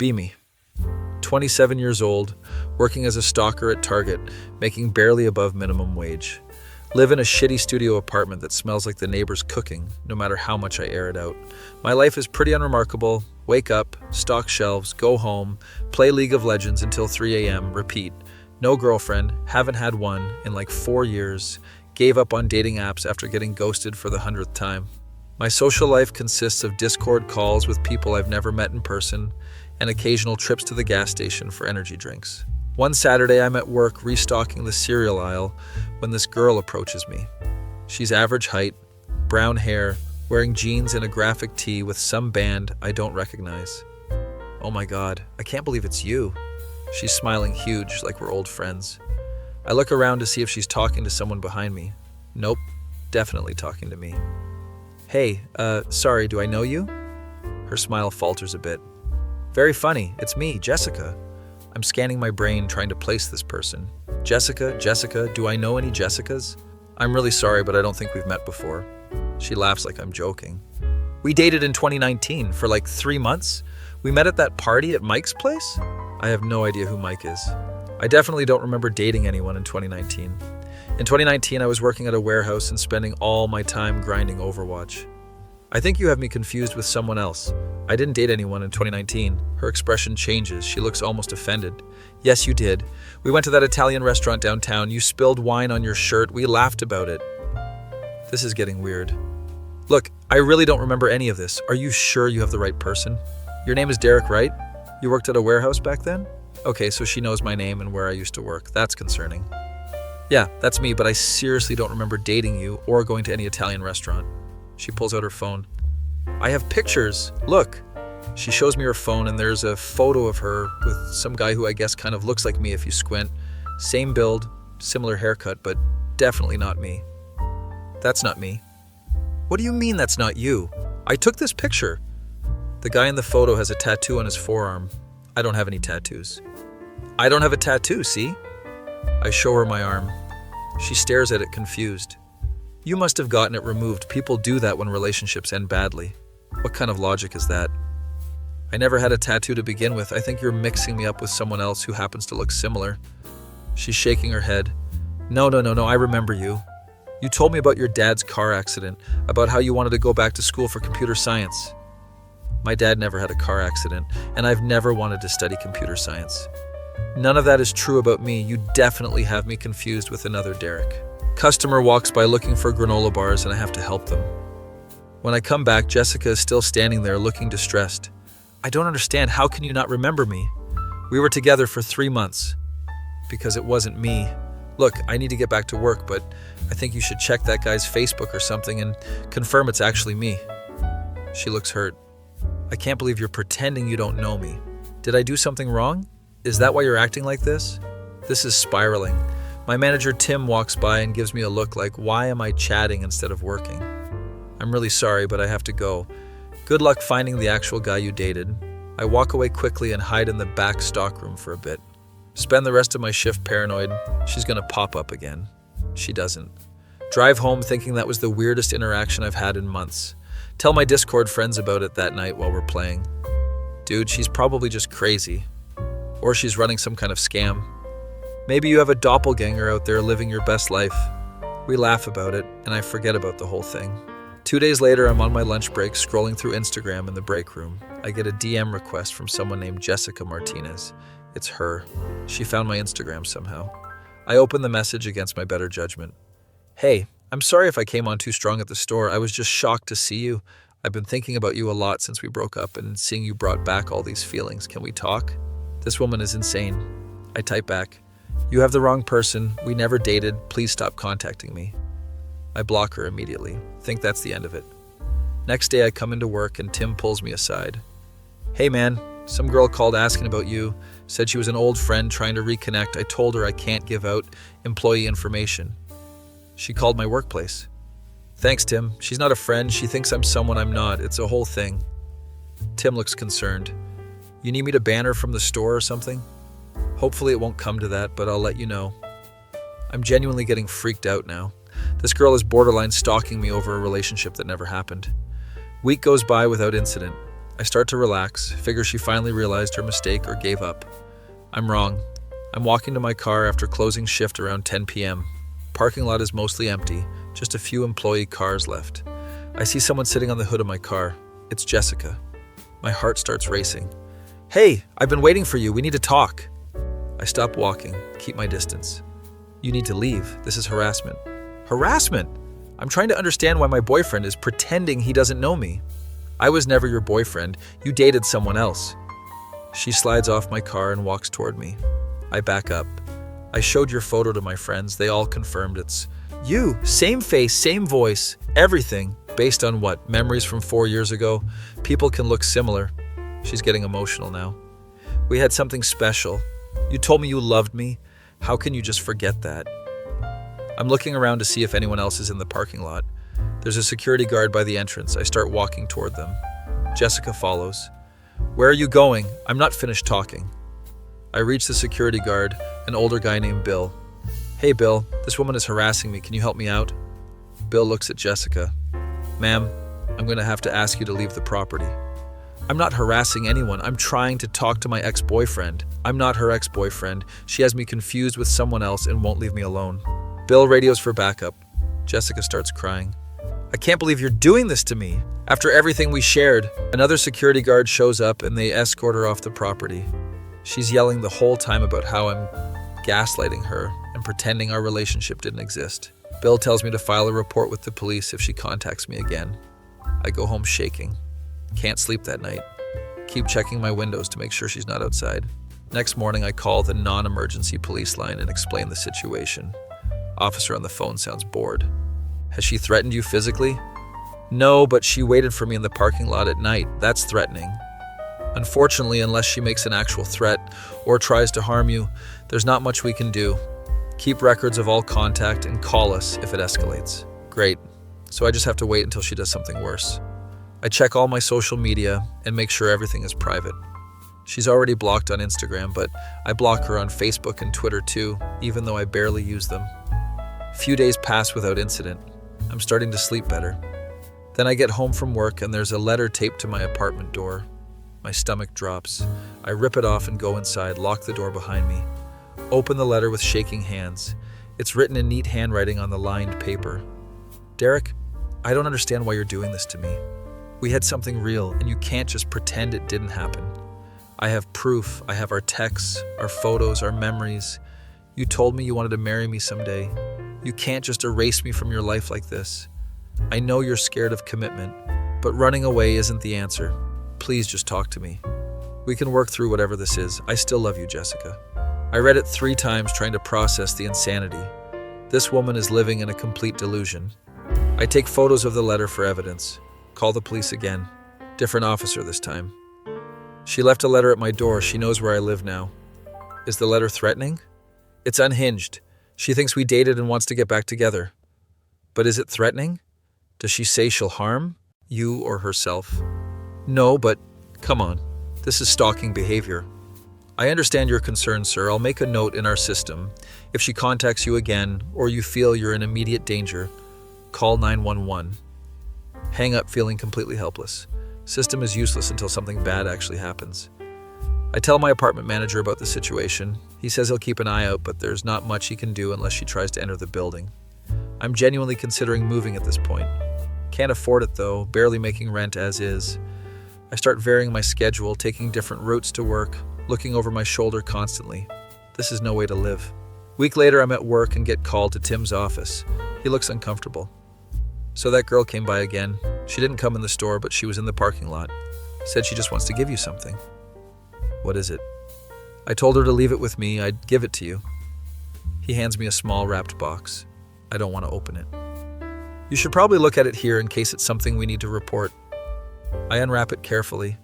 Be me. 27 years old, working as a stalker at Target, making barely above minimum wage. Live in a shitty studio apartment that smells like the neighbor's cooking, no matter how much I air it out. My life is pretty unremarkable. Wake up, stock shelves, go home, play League of Legends until 3 a.m., repeat. No girlfriend, haven't had one in like 4 years, gave up on dating apps after getting ghosted for the 100th time. My social life consists of Discord calls with people I've never met in person and occasional trips to the gas station for energy drinks. One Saturday, I'm at work restocking the cereal aisle when this girl approaches me. She's average height, brown hair, wearing jeans and a graphic tee with some band I don't recognize. Oh my God, I can't believe it's you. She's smiling huge, like we're old friends. I look around to see if she's talking to someone behind me. Nope, definitely talking to me. Hey, sorry, do I know you? Her smile falters a bit. Very funny, it's me, Jessica. I'm scanning my brain trying to place this person. Jessica, do I know any Jessicas? I'm really sorry, but I don't think we've met before. She laughs like I'm joking. We dated in 2019 for like 3 months. We met at that party at Mike's place? I have no idea who Mike is. I definitely don't remember dating anyone in 2019. In 2019, I was working at a warehouse and spending all my time grinding Overwatch. I think you have me confused with someone else. I didn't date anyone in 2019. Her expression changes. She looks almost offended. Yes, you did. We went to that Italian restaurant downtown. You spilled wine on your shirt. We laughed about it. This is getting weird. Look, I really don't remember any of this. Are you sure you have the right person? Your name is Derek, right? You worked at a warehouse back then? Okay, so she knows my name and where I used to work. That's concerning. Yeah, that's me, but I seriously don't remember dating you or going to any Italian restaurant. She pulls out her phone. I have pictures. Look. She shows me her phone and there's a photo of her with some guy who I guess kind of looks like me if you squint. Same build, similar haircut, but definitely not me. That's not me. What do you mean that's not you? I took this picture. The guy in the photo has a tattoo on his forearm. I don't have any tattoos. I don't have a tattoo, see? I show her my arm. She stares at it confused. You must have gotten it removed. People do that when relationships end badly. What kind of logic is that? I never had a tattoo to begin with. I think you're mixing me up with someone else who happens to look similar. She's shaking her head. No, I remember you. You told me about your dad's car accident, about how you wanted to go back to school for computer science. My dad never had a car accident, and I've never wanted to study computer science. None of that is true about me. You definitely have me confused with another Derek. Customer walks by looking for granola bars and I have to help them. When I come back, Jessica is still standing there looking distressed. I don't understand. How can you not remember me? We were together for 3 months. Because it wasn't me. Look, I need to get back to work, but I think you should check that guy's Facebook or something and confirm it's actually me. She looks hurt. I can't believe you're pretending you don't know me. Did I do something wrong? Is that why you're acting like this? This is spiraling. My manager Tim walks by and gives me a look like, why am I chatting instead of working? I'm really sorry, but I have to go. Good luck finding the actual guy you dated. I walk away quickly and hide in the back stockroom for a bit. Spend the rest of my shift paranoid. She's gonna pop up again. She doesn't. Drive home thinking that was the weirdest interaction I've had in months. Tell my Discord friends about it that night while we're playing. Dude, she's probably just crazy. Or she's running some kind of scam. Maybe you have a doppelganger out there living your best life. We laugh about it, and I forget about the whole thing. 2 days later, I'm on my lunch break scrolling through Instagram in the break room. I get a DM request from someone named Jessica Martinez. It's her. She found my Instagram somehow. I open the message against my better judgment. Hey, I'm sorry if I came on too strong at the store. I was just shocked to see you. I've been thinking about you a lot since we broke up, and seeing you brought back all these feelings. Can we talk? This woman is insane. I type back. You have the wrong person. We never dated. Please stop contacting me. I block her immediately. Think that's the end of it. Next day I come into work and Tim pulls me aside. Hey man, some girl called asking about you. Said she was an old friend trying to reconnect. I told her I can't give out employee information. She called my workplace. Thanks, Tim. She's not a friend. She thinks I'm someone I'm not. It's a whole thing. Tim looks concerned. You need me to ban her from the store or something? Hopefully it won't come to that, but I'll let you know. I'm genuinely getting freaked out now. This girl is borderline stalking me over a relationship that never happened. Week goes by without incident. I start to relax, figure she finally realized her mistake or gave up. I'm wrong. I'm walking to my car after closing shift around 10 p.m. Parking lot is mostly empty, just a few employee cars left. I see someone sitting on the hood of my car. It's Jessica. My heart starts racing. "Hey, I've been waiting for you. We need to talk." I stop walking, keep my distance. "You need to leave. This is harassment." "Harassment? I'm trying to understand why my boyfriend is pretending he doesn't know me." "I was never your boyfriend. You dated someone else." She slides off my car and walks toward me. I back up. "I showed your photo to my friends. They all confirmed it's you. Same face, same voice, everything. Based on what? Memories from 4 years ago? People can look similar." She's getting emotional now. "We had something special. You told me you loved me. How can you just forget that?" I'm looking around to see if anyone else is in the parking lot. There's a security guard by the entrance. I start walking toward them. Jessica follows. "Where are you going? I'm not finished talking." I reach the security guard, an older guy named Bill. "Hey Bill, this woman is harassing me. Can you help me out?" Bill looks at Jessica. "Ma'am, I'm going to have to ask you to leave the property." "I'm not harassing anyone. I'm trying to talk to my ex-boyfriend. I'm not her ex-boyfriend. She has me confused with someone else and won't leave me alone." Bill radios for backup. Jessica starts crying. "I can't believe you're doing this to me. After everything we shared." Another security guard shows up and they escort her off the property. She's yelling the whole time about how I'm gaslighting her and pretending our relationship didn't exist. Bill tells me to file a report with the police if she contacts me again. I go home shaking. Can't sleep that night. Keep checking my windows to make sure she's not outside. Next morning, I call the non-emergency police line and explain the situation. Officer on the phone sounds bored. "Has she threatened you physically?" "No, but she waited for me in the parking lot at night. That's threatening." "Unfortunately, unless she makes an actual threat or tries to harm you, there's not much we can do. Keep records of all contact and call us if it escalates." "Great. So I just have to wait until she does something worse." I check all my social media and make sure everything is private. She's already blocked on Instagram, but I block her on Facebook and Twitter too, even though I barely use them. Few days pass without incident. I'm starting to sleep better. Then I get home from work and there's a letter taped to my apartment door. My stomach drops. I rip it off and go inside, lock the door behind me. Open the letter with shaking hands. It's written in neat handwriting on the lined paper. "Derek, I don't understand why you're doing this to me. We had something real, and you can't just pretend it didn't happen. I have proof. I have our texts, our photos, our memories. You told me you wanted to marry me someday. You can't just erase me from your life like this. I know you're scared of commitment, but running away isn't the answer. Please just talk to me. We can work through whatever this is. I still love you, Jessica." I read it 3 times trying to process the insanity. This woman is living in a complete delusion. I take photos of the letter for evidence. Call the police again. Different officer this time. "She left a letter at my door. She knows where I live now." "Is the letter threatening?" "It's unhinged. She thinks we dated and wants to get back together." "But is it threatening? Does she say she'll harm you or herself?" "No, but come on. This is stalking behavior." "I understand your concern, sir. I'll make a note in our system. If she contacts you again or you feel you're in immediate danger, call 911. Hang up feeling completely helpless. System is useless until something bad actually happens. I tell my apartment manager about the situation. He says he'll keep an eye out, but there's not much he can do unless she tries to enter the building. I'm genuinely considering moving at this point. Can't afford it though, barely making rent as is. I start varying my schedule, taking different routes to work, looking over my shoulder constantly. This is no way to live. Week later, I'm at work and get called to Tim's office. He looks uncomfortable. "So that girl came by again. She didn't come in the store, but she was in the parking lot. Said she just wants to give you something." "What is it?" "I told her to leave it with me. I'd give it to you." He hands me a small wrapped box. I don't want to open it. "You should probably look at it here in case it's something we need to report." I unwrap it carefully.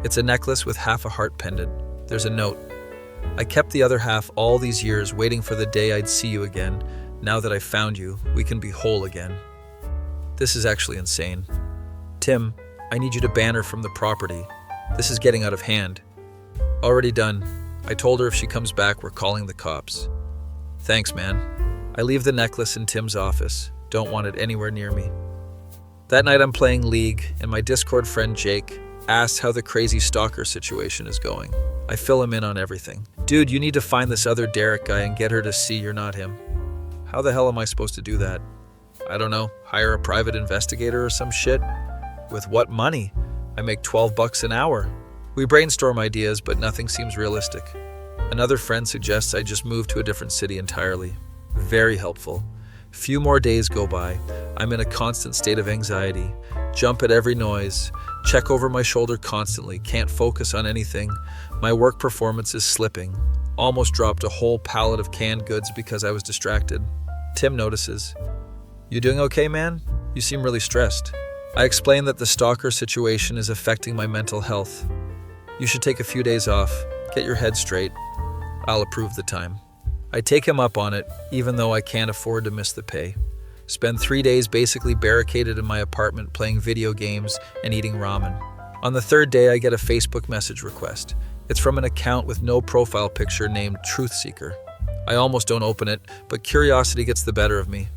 It's a necklace with half a heart pendant. There's a note. "I kept the other half all these years waiting for the day I'd see you again. Now that I found you, we can be whole again." This is actually insane. "Tim, I need you to ban her from the property. This is getting out of hand." "Already done. I told her if she comes back, we're calling the cops." "Thanks, man." I leave the necklace in Tim's office. Don't want it anywhere near me. That night I'm playing League, and my Discord friend Jake asks how the crazy stalker situation is going. I fill him in on everything. Dude, you need to find this other Derek guy and get her to see you're not him. How the hell am I supposed to do that? I don't know, hire a private investigator or some shit? With what money? I make $12 an hour. We brainstorm ideas, but nothing seems realistic. Another friend suggests I just move to a different city entirely. Very helpful. Few more days go by. I'm in a constant state of anxiety. Jump at every noise. Check over my shoulder constantly. Can't focus on anything. My work performance is slipping. Almost dropped a whole pallet of canned goods because I was distracted. Tim notices. You doing okay, man? You seem really stressed. I explain that the stalker situation is affecting my mental health. You should take a few days off. Get your head straight. I'll approve the time. I take him up on it, even though I can't afford to miss the pay. Spend 3 days basically barricaded in my apartment playing video games and eating ramen. On the third day, I get a Facebook message request. It's from an account with no profile picture named Truth Seeker. I almost don't open it, but curiosity gets the better of me.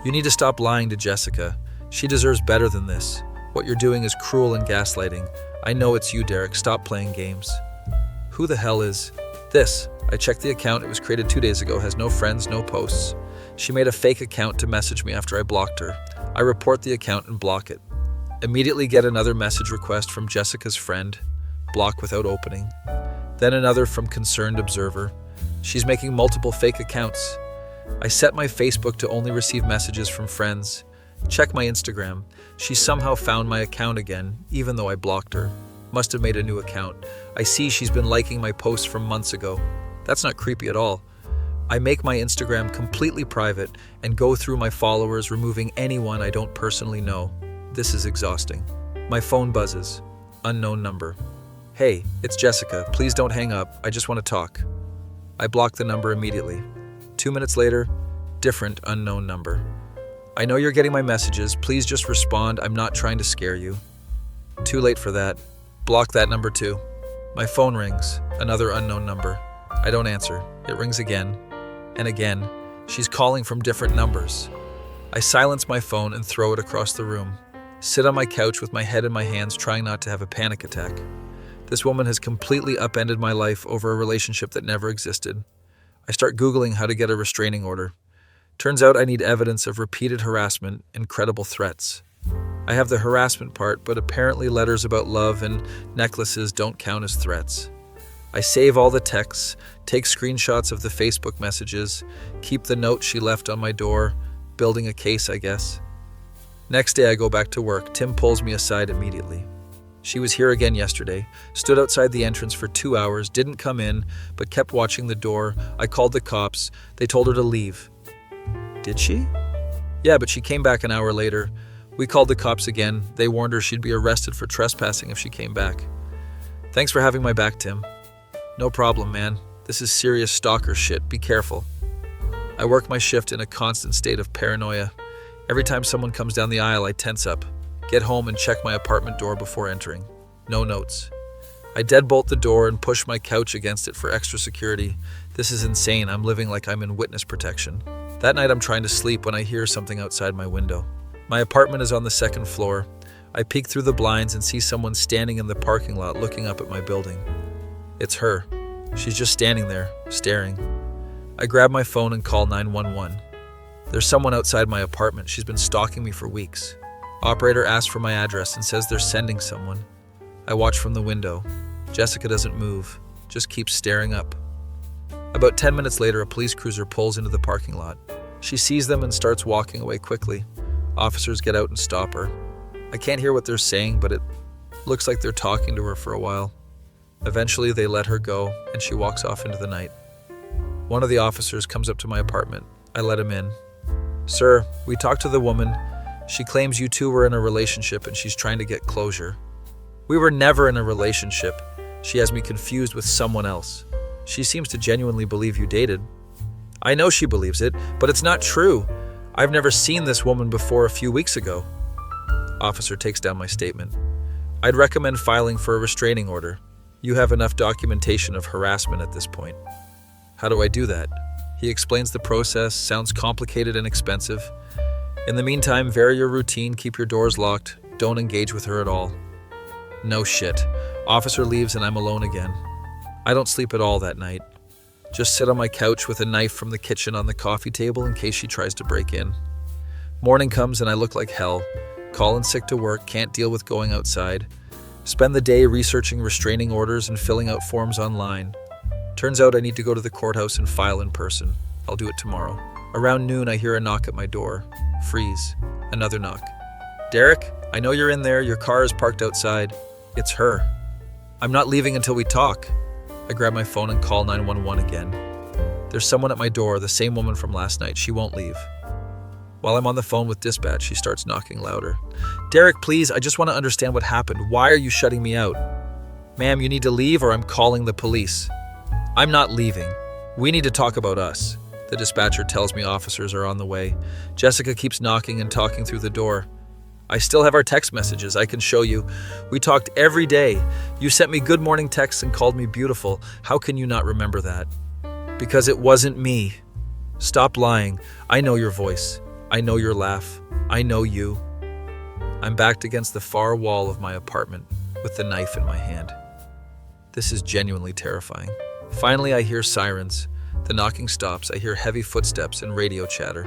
You need to stop lying to Jessica. She deserves better than this. What you're doing is cruel and gaslighting. I know it's you, Derek. Stop playing games. Who the hell is this? I checked the account. It was created 2 days ago, has no friends, no posts. She made a fake account to message me after I blocked her. I report the account and block it. Immediately get another message request from Jessica's friend. Block without opening. Then another from Concerned Observer. She's making multiple fake accounts. I set my Facebook to only receive messages from friends. Check my Instagram. She somehow found my account again, even though I blocked her. Must have made a new account. I see she's been liking my posts from months ago. That's not creepy at all. I make my Instagram completely private and go through my followers, removing anyone I don't personally know. This is exhausting. My phone buzzes. Unknown number. Hey, it's Jessica. Please don't hang up. I just want to talk. I block the number immediately. 2 minutes later, different unknown number. I know you're getting my messages. Please just respond. I'm not trying to scare you. Too late for that. Block that number too. My phone rings. Another unknown number. I don't answer. It rings again. And again. She's calling from different numbers. I silence my phone and throw it across the room. Sit on my couch with my head in my hands, trying not to have a panic attack. This woman has completely upended my life over a relationship that never existed. I start Googling how to get a restraining order. Turns out I need evidence of repeated harassment and credible threats. I have the harassment part, but apparently letters about love and necklaces don't count as threats. I save all the texts, take screenshots of the Facebook messages, keep the note she left on my door, building a case, I guess. Next day I go back to work. Tim pulls me aside immediately. She was here again yesterday, stood outside the entrance for 2 hours, didn't come in, but kept watching the door. I called the cops. They told her to leave. Did she? Yeah, but she came back an hour later. We called the cops again. They warned her she'd be arrested for trespassing if she came back. Thanks for having my back, Tim. No problem, man. This is serious stalker shit. Be careful. I work my shift in a constant state of paranoia. Every time someone comes down the aisle, I tense up. Get home and check my apartment door before entering. No notes. I deadbolt the door and push my couch against it for extra security. This is insane. I'm living like I'm in witness protection. That night I'm trying to sleep when I hear something outside my window. My apartment is on the 2nd floor. I peek through the blinds and see someone standing in the parking lot looking up at my building. It's her. She's just standing there, staring. I grab my phone and call 911. There's someone outside my apartment. She's been stalking me for weeks. Operator asks for my address and says they're sending someone. I watch from the window. Jessica doesn't move, just keeps staring up. About 10 minutes later, a police cruiser pulls into the parking lot. She sees them and starts walking away quickly. Officers get out and stop her. I can't hear what they're saying, but it looks like they're talking to her for a while. Eventually, they let her go, and she walks off into the night. One of the officers comes up to my apartment. I let him in. Sir, we talked to the woman. She claims you two were in a relationship and she's trying to get closure. We were never in a relationship. She has me confused with someone else. She seems to genuinely believe you dated. I know she believes it, but it's not true. I've never seen this woman before a few weeks ago. Officer takes down my statement. I'd recommend filing for a restraining order. You have enough documentation of harassment at this point. How do I do that? He explains the process, sounds complicated and expensive. In the meantime, vary your routine, keep your doors locked, don't engage with her at all. No shit. Officer leaves and I'm alone again. I don't sleep at all that night. Just sit on my couch with a knife from the kitchen on the coffee table in case she tries to break in. Morning comes and I look like hell. Calling sick to work, can't deal with going outside. Spend the day researching restraining orders and filling out forms online. Turns out I need to go to the courthouse and file in person. I'll do it tomorrow. Around noon, I hear a knock at my door. Freeze. Another knock. Derek, I know you're in there. Your car is parked outside. It's her. I'm not leaving until we talk. I grab my phone and call 911 again. There's someone at my door, the same woman from last night. She won't leave. While I'm on the phone with dispatch, she starts knocking louder. Derek, please, I just want to understand what happened. Why are you shutting me out? Ma'am, you need to leave or I'm calling the police. I'm not leaving. We need to talk about us. The dispatcher tells me officers are on the way. Jessica keeps knocking and talking through the door. I still have our text messages. I can show you. We talked every day. You sent me good morning texts and called me beautiful. How can you not remember that? Because it wasn't me. Stop lying. I know your voice. I know your laugh. I know you. I'm backed against the far wall of my apartment with the knife in my hand. This is genuinely terrifying. Finally, I hear sirens. The knocking stops. I hear heavy footsteps and radio chatter.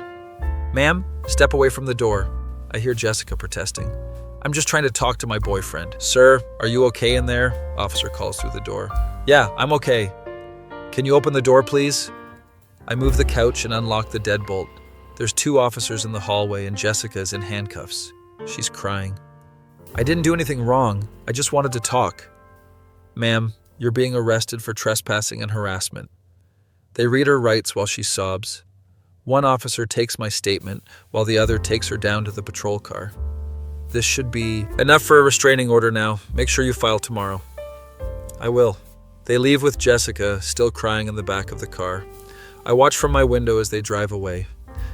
Ma'am, step away from the door. I hear Jessica protesting. I'm just trying to talk to my boyfriend. Sir, are you okay in there? Officer calls through the door. Yeah, I'm okay. Can you open the door, please? I move the couch and unlock the deadbolt. There's 2 officers in the hallway and Jessica is in handcuffs. She's crying. I didn't do anything wrong. I just wanted to talk. Ma'am, you're being arrested for trespassing and harassment. They read her rights while she sobs. One officer takes my statement while the other takes her down to the patrol car. This should be enough for a restraining order now. Make sure you file tomorrow. I will. They leave with Jessica, still crying in the back of the car. I watch from my window as they drive away.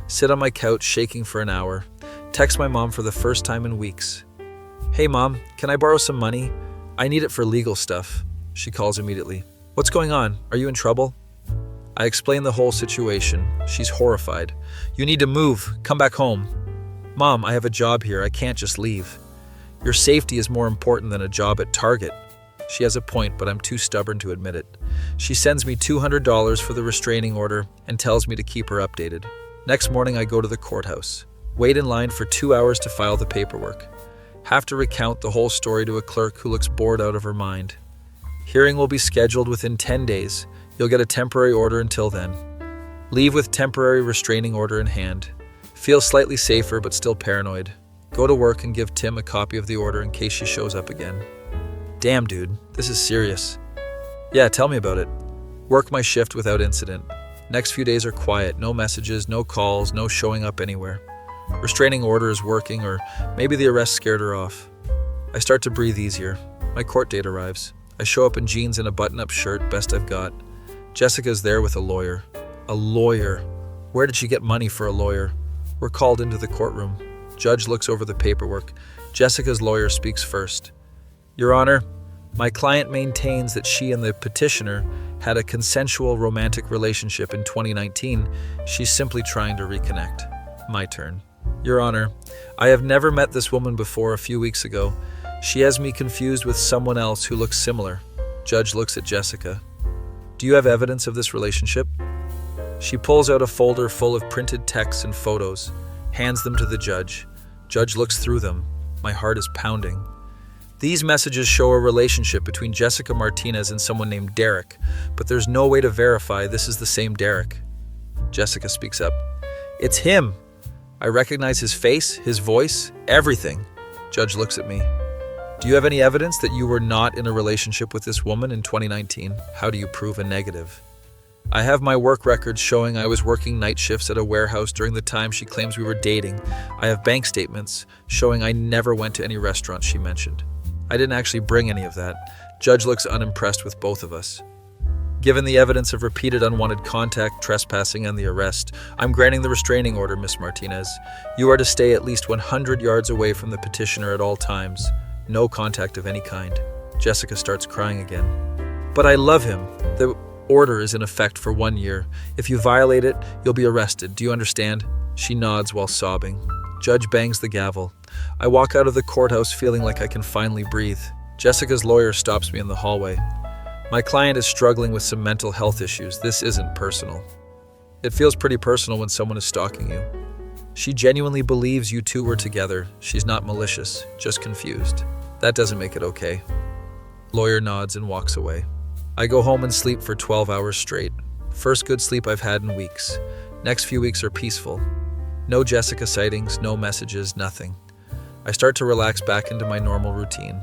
Sit on my couch shaking for an hour. Text my mom for the first time in weeks. Hey mom, can I borrow some money? I need it for legal stuff. She calls immediately. What's going on? Are you in trouble? I explain the whole situation. She's horrified. You need to move. Come back home. Mom, I have a job here. I can't just leave. Your safety is more important than a job at Target. She has a point, but I'm too stubborn to admit it. She sends me $200 for the restraining order and tells me to keep her updated. Next morning, I go to the courthouse. Wait in line for 2 hours to file the paperwork. Have to recount the whole story to a clerk who looks bored out of her mind. Hearing will be scheduled within 10 days. You'll get a temporary order until then. Leave with temporary restraining order in hand. Feel slightly safer but still paranoid. Go to work and give Tim a copy of the order in case she shows up again. Damn, dude, this is serious. Yeah, tell me about it. Work my shift without incident. Next few days are quiet, no messages, no calls, no showing up anywhere. Restraining order is working, or maybe the arrest scared her off. I start to breathe easier. My court date arrives. I show up in jeans and a button-up shirt, best I've got. Jessica's there with a lawyer. A lawyer. Where did she get money for a lawyer? We're called into the courtroom. Judge looks over the paperwork. Jessica's lawyer speaks first. Your Honor, my client maintains that she and the petitioner had a consensual romantic relationship in 2019. She's simply trying to reconnect. My turn. Your Honor, I have never met this woman before a few weeks ago. She has me confused with someone else who looks similar. Judge looks at Jessica. Do you have evidence of this relationship? She pulls out a folder full of printed texts and photos, hands them to the judge. Judge looks through them. My heart is pounding. These messages show a relationship between Jessica Martinez and someone named Derek, but there's no way to verify this is the same Derek. Jessica speaks up. It's him. I recognize his face, his voice, everything. Judge looks at me. Do you have any evidence that you were not in a relationship with this woman in 2019? How do you prove a negative? I have my work records showing I was working night shifts at a warehouse during the time she claims we were dating. I have bank statements showing I never went to any restaurants she mentioned. I didn't actually bring any of that. Judge looks unimpressed with both of us. Given the evidence of repeated unwanted contact, trespassing, and the arrest, I'm granting the restraining order, Miss Martinez. You are to stay at least 100 yards away from the petitioner at all times. No contact of any kind. Jessica starts crying again. But I love him. The order is in effect for 1 year. If you violate it, you'll be arrested. Do you understand? She nods while sobbing. Judge bangs the gavel. I walk out of the courthouse feeling like I can finally breathe. Jessica's lawyer stops me in the hallway. My client is struggling with some mental health issues. This isn't personal. It feels pretty personal when someone is stalking you. She genuinely believes you two were together. She's not malicious, just confused. That doesn't make it okay. Lawyer nods and walks away. I go home and sleep for 12 hours straight. First good sleep I've had in weeks. Next few weeks are peaceful. No Jessica sightings, no messages, nothing. I start to relax back into my normal routine.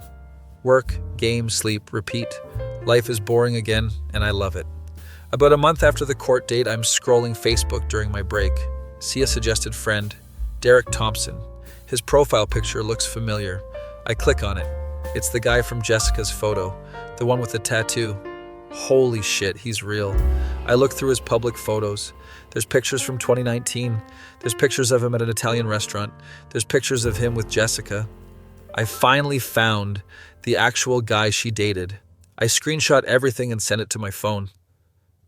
Work, game, sleep, repeat. Life is boring again, and I love it. About a month after the court date, I'm scrolling Facebook during my break. See a suggested friend, Derek Thompson. His profile picture looks familiar. I click on it. It's the guy from Jessica's photo, the one with the tattoo. Holy shit, he's real. I look through his public photos. There's pictures from 2019. There's pictures of him at an Italian restaurant. There's pictures of him with Jessica. I finally found the actual guy she dated. I screenshot everything and sent it to my phone.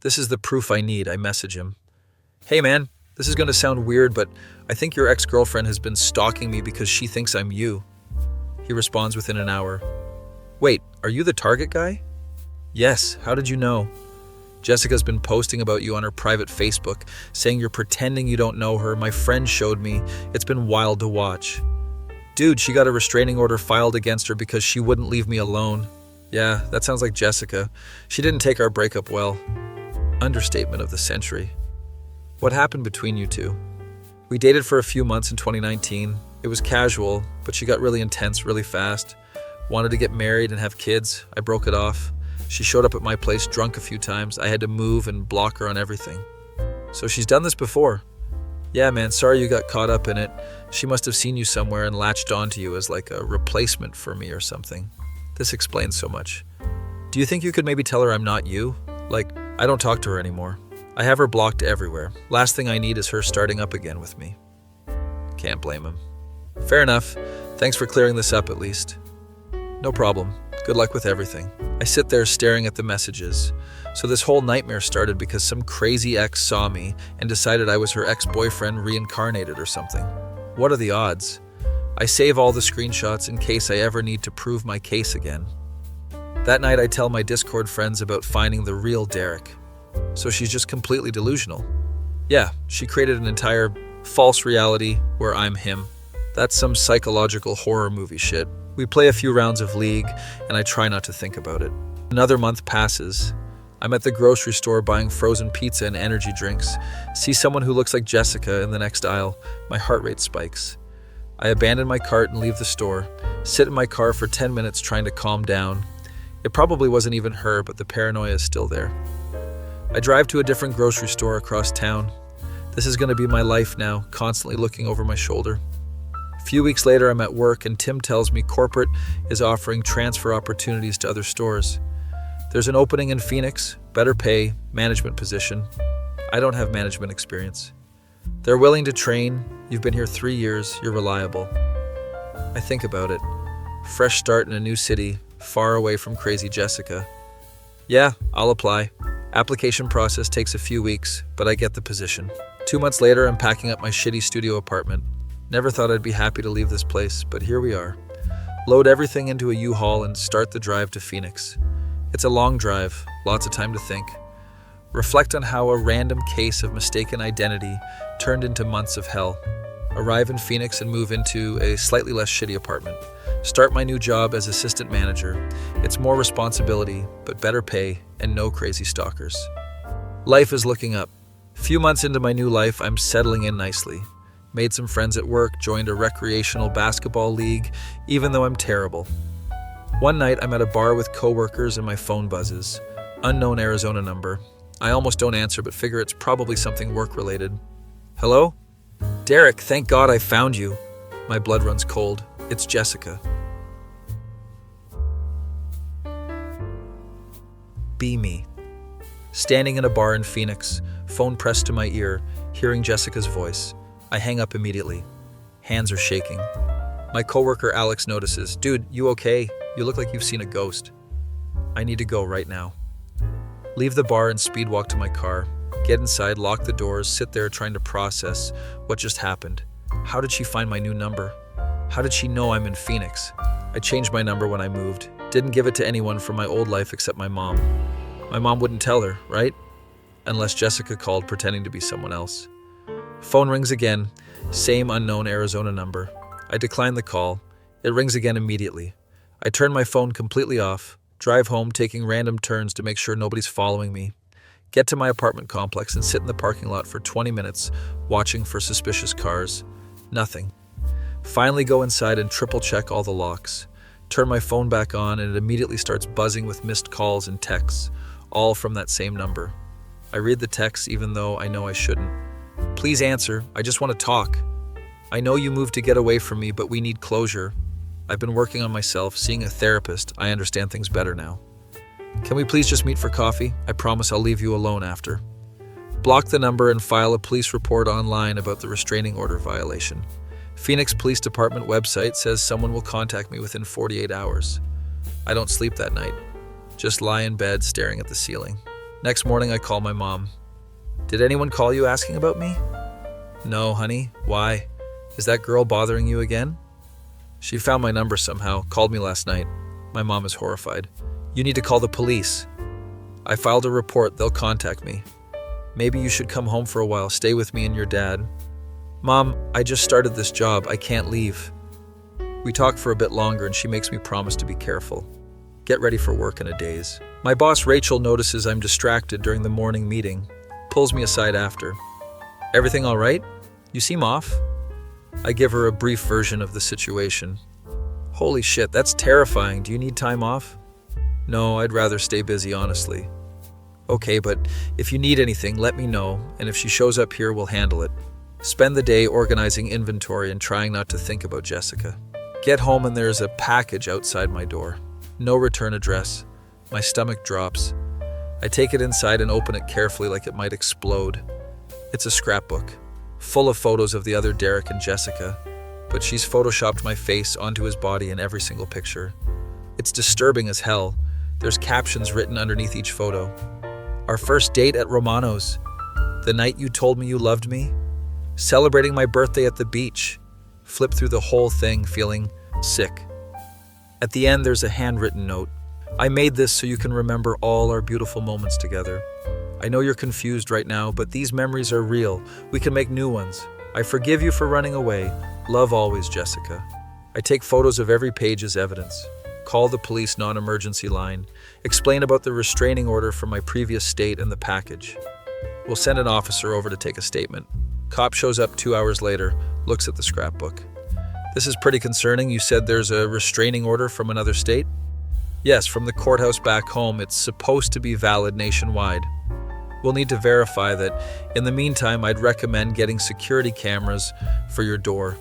This is the proof I need. I message him. Hey man, this is going to sound weird, but I think your ex-girlfriend has been stalking me because she thinks I'm you. He responds within an hour. Wait, are you the Target guy? Yes, how did you know? Jessica's been posting about you on her private Facebook, saying you're pretending you don't know her. My friend showed me. It's been wild to watch. Dude, she got a restraining order filed against her because she wouldn't leave me alone. Yeah, that sounds like Jessica. She didn't take our breakup well. Understatement of the century. What happened between you two? We dated for a few months in 2019. It was casual, but she got really intense really fast. Wanted to get married and have kids. I broke it off. She showed up at my place drunk a few times. I had to move and block her on everything. So she's done this before. Yeah, man, sorry you got caught up in it. She must have seen you somewhere and latched onto you as like a replacement for me or something. This explains so much. Do you think you could maybe tell her I'm not you? Like, I don't talk to her anymore. I have her blocked everywhere. Last thing I need is her starting up again with me. Can't blame him. Fair enough. Thanks for clearing this up at least. No problem. Good luck with everything. I sit there staring at the messages. So this whole nightmare started because some crazy ex saw me and decided I was her ex-boyfriend reincarnated or something. What are the odds? I save all the screenshots in case I ever need to prove my case again. That night I tell my Discord friends about finding the real Derek. So she's just completely delusional. Yeah, she created an entire false reality where I'm him. That's some psychological horror movie shit. We play a few rounds of League, and I try not to think about it. Another month passes. I'm at the grocery store buying frozen pizza and energy drinks. See someone who looks like Jessica in the next aisle. My heart rate spikes. I abandon my cart and leave the store. Sit in my car for 10 minutes trying to calm down. It probably wasn't even her, but the paranoia is still there. I drive to a different grocery store across town. This is going to be my life now, constantly looking over my shoulder. A few weeks later, I'm at work and Tim tells me corporate is offering transfer opportunities to other stores. There's an opening in Phoenix, better pay, management position. I don't have management experience. They're willing to train. You've been here 3 years. You're reliable. I think about it. Fresh start in a new city, far away from crazy Jessica. Yeah, I'll apply. Application process takes a few weeks, but I get the position. 2 months later, I'm packing up my shitty studio apartment. Never thought I'd be happy to leave this place, but here we are. Load everything into a U-Haul and start the drive to Phoenix. It's a long drive, lots of time to think. Reflect on how a random case of mistaken identity turned into months of hell. Arrive in Phoenix and move into a slightly less shitty apartment. Start my new job as assistant manager. It's more responsibility, but better pay and no crazy stalkers. Life is looking up. Few months into my new life, I'm settling in nicely. Made some friends at work, joined a recreational basketball league, even though I'm terrible. One night, I'm at a bar with coworkers and my phone buzzes. Unknown Arizona number. I almost don't answer, but figure it's probably something work-related. Hello? Derek, thank God I found you. My blood runs cold. It's Jessica. Be me. Standing in a bar in Phoenix, phone pressed to my ear, hearing Jessica's voice. I hang up immediately. Hands are shaking. My coworker Alex notices. Dude, you okay? You look like you've seen a ghost. I need to go right now. Leave the bar and speed walk to my car. Get inside, lock the doors, sit there trying to process what just happened. How did she find my new number? How did she know I'm in Phoenix? I changed my number when I moved. Didn't give it to anyone from my old life except my mom. My mom wouldn't tell her, right? Unless Jessica called pretending to be someone else. Phone rings again, same unknown Arizona number. I decline the call. It rings again immediately. I turn my phone completely off, drive home taking random turns to make sure nobody's following me, get to my apartment complex and sit in the parking lot for 20 minutes watching for suspicious cars. Nothing. Finally go inside and triple check all the locks. Turn my phone back on and it immediately starts buzzing with missed calls and texts, all from that same number. I read the texts even though I know I shouldn't. Please answer, I just want to talk. I know you moved to get away from me, but we need closure. I've been working on myself, seeing a therapist. I understand things better now. Can we please just meet for coffee? I promise I'll leave you alone after. Block the number and file a police report online about the restraining order violation. Phoenix Police Department website says someone will contact me within 48 hours. I don't sleep that night. Just lie in bed staring at the ceiling. Next morning I call my mom. Did anyone call you asking about me? No, honey. Why? Is that girl bothering you again? She found my number somehow, called me last night. My mom is horrified. You need to call the police. I filed a report, they'll contact me. Maybe you should come home for a while, stay with me and your dad. Mom, I just started this job, I can't leave. We talk for a bit longer and she makes me promise to be careful. Get ready for work in a daze. My boss Rachel notices I'm distracted during the morning meeting, pulls me aside after. Everything all right? You seem off. I give her a brief version of the situation. Holy shit, that's terrifying. Do you need time off? No, I'd rather stay busy, honestly. Okay, but if you need anything, let me know, and if she shows up here, we'll handle it. Spend the day organizing inventory and trying not to think about Jessica. Get home and there's a package outside my door. No return address. My stomach drops. I take it inside and open it carefully like it might explode. It's a scrapbook, full of photos of the other Derek and Jessica, but she's photoshopped my face onto his body in every single picture. It's disturbing as hell. There's captions written underneath each photo. Our first date at Romano's. The night you told me you loved me. Celebrating my birthday at the beach. Flip through the whole thing feeling sick. At the end, there's a handwritten note. I made this so you can remember all our beautiful moments together. I know you're confused right now, but these memories are real. We can make new ones. I forgive you for running away. Love always, Jessica. I take photos of every page as evidence. Call the police non-emergency line. Explain about the restraining order from my previous state and the package. We'll send an officer over to take a statement. Cop shows up 2 hours later, looks at the scrapbook. This is pretty concerning. You said there's a restraining order from another state? Yes, from the courthouse back home. It's supposed to be valid nationwide. We'll need to verify that. In the meantime, I'd recommend getting security cameras for your door.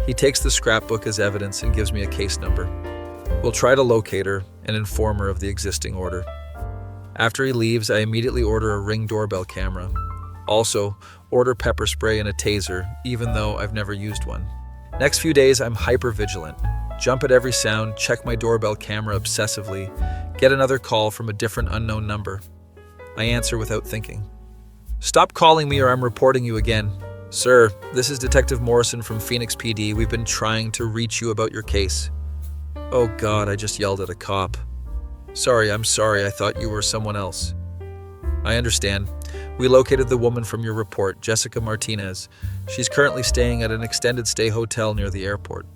He takes the scrapbook as evidence and gives me a case number. We'll try to locate her and inform her of the existing order. After he leaves, I immediately order a Ring doorbell camera. Also, order pepper spray and a taser, even though I've never used one. Next few days, I'm hyper-vigilant. Jump at every sound, check my doorbell camera obsessively, get another call from a different unknown number. I answer without thinking. Stop calling me or I'm reporting you again. Sir, this is Detective Morrison from Phoenix PD. We've been trying to reach you about your case. Oh God, I just yelled at a cop. I'm sorry, I thought you were someone else. I understand. We located the woman from your report, Jessica Martinez. She's currently staying at an extended stay hotel near the airport.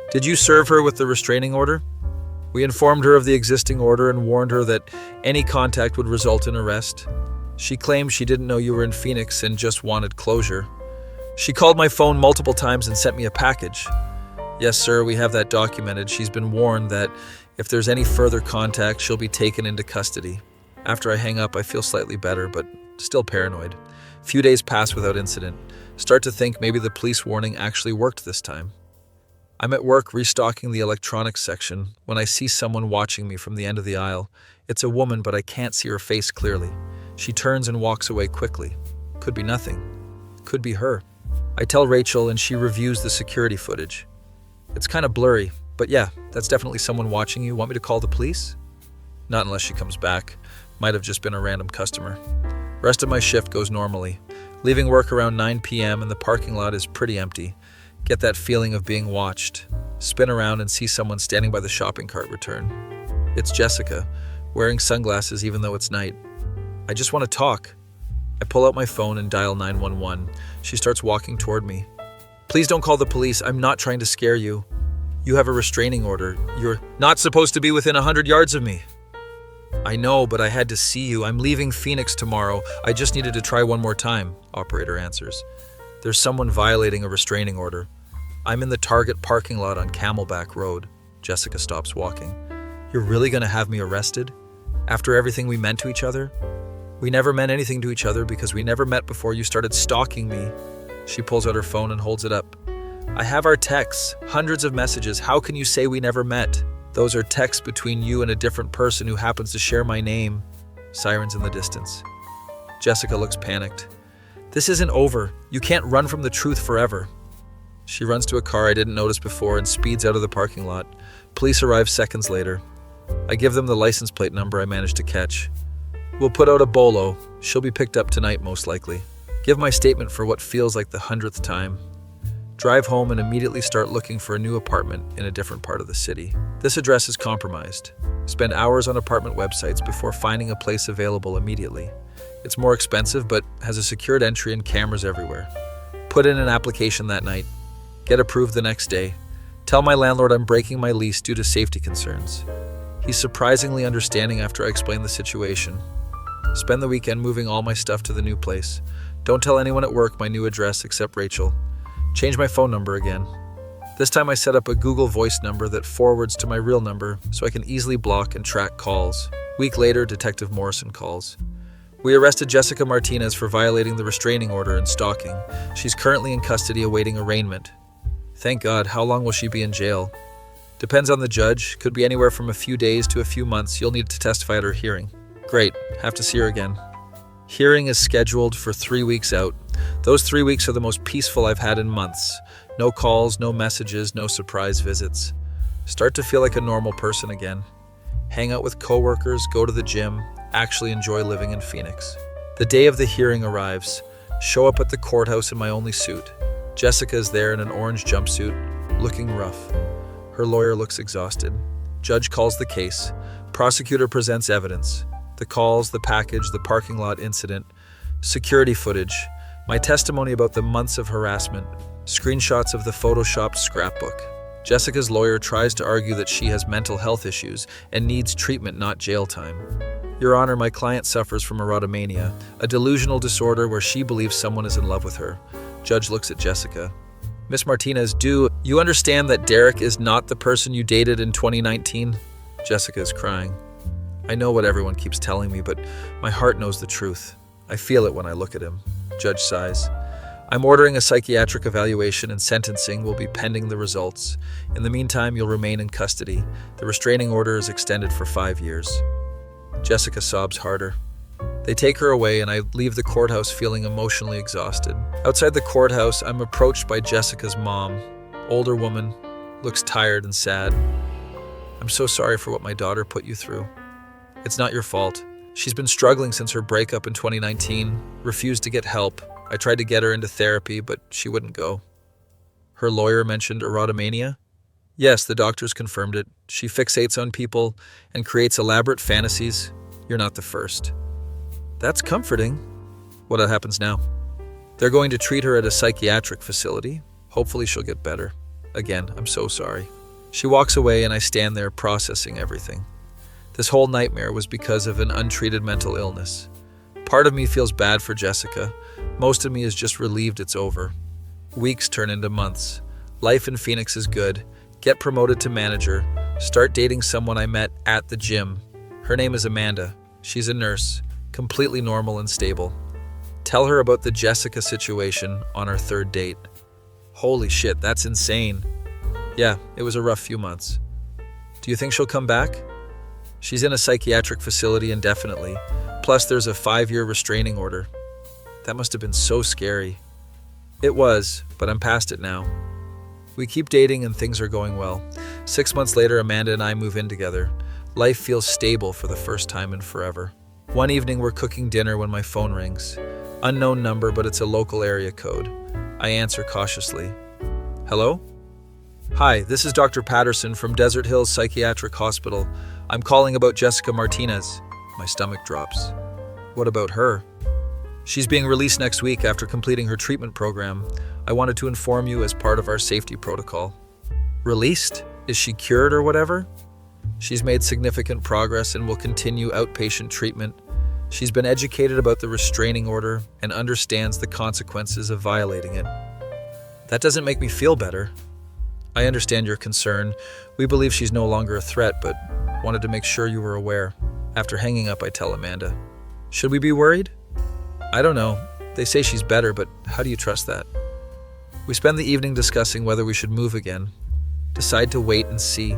Did you serve her with the restraining order? We informed her of the existing order and warned her that any contact would result in arrest. She claimed she didn't know you were in Phoenix and just wanted closure. She called my phone multiple times and sent me a package. Yes, sir, we have that documented. She's been warned that if there's any further contact, she'll be taken into custody. After I hang up, I feel slightly better, but still paranoid. Few days pass without incident. Start to think maybe the police warning actually worked this time. I'm at work restocking the electronics section when I see someone watching me from the end of the aisle. It's a woman, but I can't see her face clearly. She turns and walks away quickly. Could be nothing. Could be her. I tell Rachel and she reviews the security footage. It's kind of blurry, but yeah, that's definitely someone watching you. Want me to call the police? Not unless she comes back. Might have just been a random customer. Rest of my shift goes normally. Leaving work around 9 p.m. and the parking lot is pretty empty. Get that feeling of being watched. Spin around and see someone standing by the shopping cart return. It's Jessica, wearing sunglasses even though it's night. I just want to talk. I pull out my phone and dial 911. She starts walking toward me. Please don't call the police. I'm not trying to scare you. You have a restraining order. You're not supposed to be within 100 yards of me. I know, but I had to see you. I'm leaving Phoenix tomorrow. I just needed to try one more time, operator answers. There's someone violating a restraining order. I'm in the Target parking lot on Camelback Road. Jessica stops walking. You're really going to have me arrested? After everything we meant to each other? We never meant anything to each other because we never met before you started stalking me. She pulls out her phone and holds it up. I have our texts, hundreds of messages. How can you say we never met? Those are texts between you and a different person who happens to share my name. Sirens in the distance. Jessica looks panicked. This isn't over. You can't run from the truth forever. She runs to a car I didn't notice before and speeds out of the parking lot. Police arrive seconds later. I give them the license plate number I managed to catch. We'll put out a bolo. She'll be picked up tonight, most likely. Give my statement for what feels like the 100th time. Drive home and immediately start looking for a new apartment in a different part of the city. This address is compromised. Spend hours on apartment websites before finding a place available immediately. It's more expensive, but has a secured entry and cameras everywhere. Put in an application that night. Get approved the next day. Tell my landlord I'm breaking my lease due to safety concerns. He's surprisingly understanding after I explain the situation. Spend the weekend moving all my stuff to the new place. Don't tell anyone at work my new address except Rachel. Change my phone number again. This time I set up a Google Voice number that forwards to my real number so I can easily block and track calls. Week later, Detective Morrison calls. We arrested Jessica Martinez for violating the restraining order and stalking. She's currently in custody awaiting arraignment. Thank God. How long will she be in jail? Depends on the judge. Could be anywhere from a few days to a few months. You'll need to testify at her hearing. Great. Have to see her again. Hearing is scheduled for 3 weeks out. Those 3 weeks are the most peaceful I've had in months. No calls, no messages, no surprise visits. Start to feel like a normal person again. Hang out with coworkers, go to the gym, actually enjoy living in Phoenix. The day of the hearing arrives. Show up at the courthouse in my only suit. Jessica is there in an orange jumpsuit, looking rough. Her lawyer looks exhausted. Judge calls the case. Prosecutor presents evidence. The calls, the package, the parking lot incident, security footage, my testimony about the months of harassment, screenshots of the photoshopped scrapbook. Jessica's lawyer tries to argue that she has mental health issues and needs treatment, not jail time. Your Honor, my client suffers from erotomania, a delusional disorder where she believes someone is in love with her. Judge looks at Jessica. Miss Martinez, do you understand that Derek is not the person you dated in 2019? Jessica is crying. I know what everyone keeps telling me, but my heart knows the truth. I feel it when I look at him. Judge sighs. I'm ordering a psychiatric evaluation and sentencing will be pending the results. In the meantime, you'll remain in custody. The restraining order is extended for 5 years. Jessica sobs harder. They take her away and I leave the courthouse feeling emotionally exhausted. Outside the courthouse, I'm approached by Jessica's mom. Older woman, looks tired and sad. I'm so sorry for what my daughter put you through. It's not your fault. She's been struggling since her breakup in 2019, refused to get help. I tried to get her into therapy, but she wouldn't go. Her lawyer mentioned erotomania? Yes, the doctors confirmed it. She fixates on people and creates elaborate fantasies. You're not the first. That's comforting. What happens now? They're going to treat her at a psychiatric facility. Hopefully she'll get better. Again, I'm so sorry. She walks away and I stand there processing everything. This whole nightmare was because of an untreated mental illness. Part of me feels bad for Jessica. Most of me is just relieved it's over. Weeks turn into months. Life in Phoenix is good. Get promoted to manager. Start dating someone I met at the gym. Her name is Amanda. She's a nurse, completely normal and stable. Tell her about the Jessica situation on our 3rd date. Holy shit, that's insane. Yeah, it was a rough few months. Do you think she'll come back? She's in a psychiatric facility indefinitely. Plus, there's a 5-year restraining order. That must have been so scary. It was, but I'm past it now. We keep dating and things are going well. 6 months later, Amanda and I move in together. Life feels stable for the first time in forever. One evening, we're cooking dinner when my phone rings. Unknown number, but it's a local area code. I answer cautiously. Hello? Hi, this is Dr. Patterson from Desert Hills Psychiatric Hospital. I'm calling about Jessica Martinez. My stomach drops. What about her? She's being released next week after completing her treatment program. I wanted to inform you as part of our safety protocol. Released? Is she cured or whatever? She's made significant progress and will continue outpatient treatment. She's been educated about the restraining order and understands the consequences of violating it. That doesn't make me feel better. I understand your concern. We believe she's no longer a threat, but wanted to make sure you were aware. After hanging up, I tell Amanda. Should we be worried? I don't know. They say she's better, but how do you trust that? We spend the evening discussing whether we should move again. Decide to wait and see.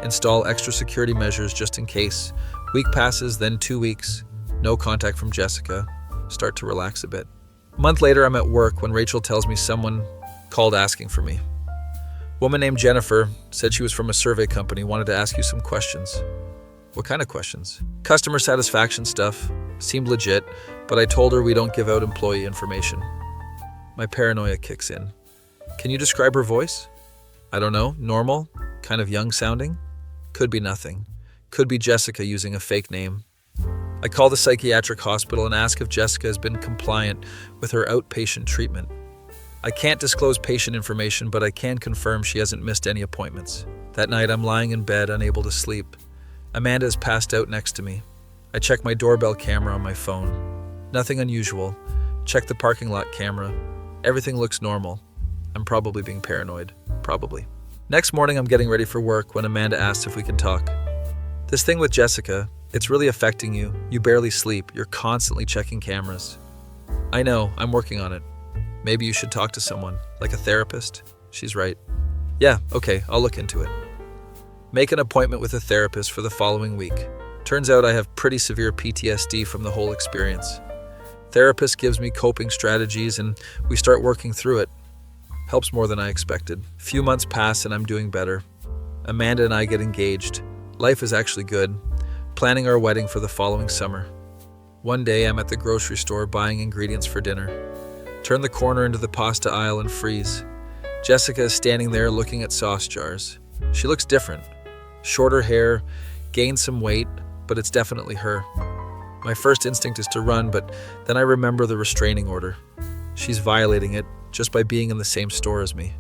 Install extra security measures just in case. Week passes, then 2 weeks. No contact from Jessica. Start to relax a bit. A month later, I'm at work when Rachel tells me someone called asking for me. Woman named Jennifer said she was from a survey company, wanted to ask you some questions. What kind of questions? Customer satisfaction stuff. Seemed legit, but I told her we don't give out employee information. My paranoia kicks in. Can you describe her voice? I don't know. Normal? Kind of young sounding? Could be nothing. Could be Jessica using a fake name. I call the psychiatric hospital and ask if Jessica has been compliant with her outpatient treatment. I can't disclose patient information, but I can confirm she hasn't missed any appointments. That night, I'm lying in bed, unable to sleep. Amanda is passed out next to me. I check my doorbell camera on my phone. Nothing unusual. Check the parking lot camera. Everything looks normal. I'm probably being paranoid. Probably. Next morning, I'm getting ready for work when Amanda asks if we can talk. This thing with Jessica, it's really affecting you. You barely sleep. You're constantly checking cameras. I know. I'm working on it. Maybe you should talk to someone, like a therapist. She's right. Yeah, okay, I'll look into it. Make an appointment with a therapist for the following week. Turns out I have pretty severe PTSD from the whole experience. Therapist gives me coping strategies and we start working through it. Helps more than I expected. Few months pass and I'm doing better. Amanda and I get engaged. Life is actually good. Planning our wedding for the following summer. One day I'm at the grocery store buying ingredients for dinner. Turn the corner into the pasta aisle and freeze. Jessica is standing there looking at sauce jars. She looks different. Shorter hair, gained some weight, but it's definitely her. My first instinct is to run, but then I remember the restraining order. She's violating it just by being in the same store as me.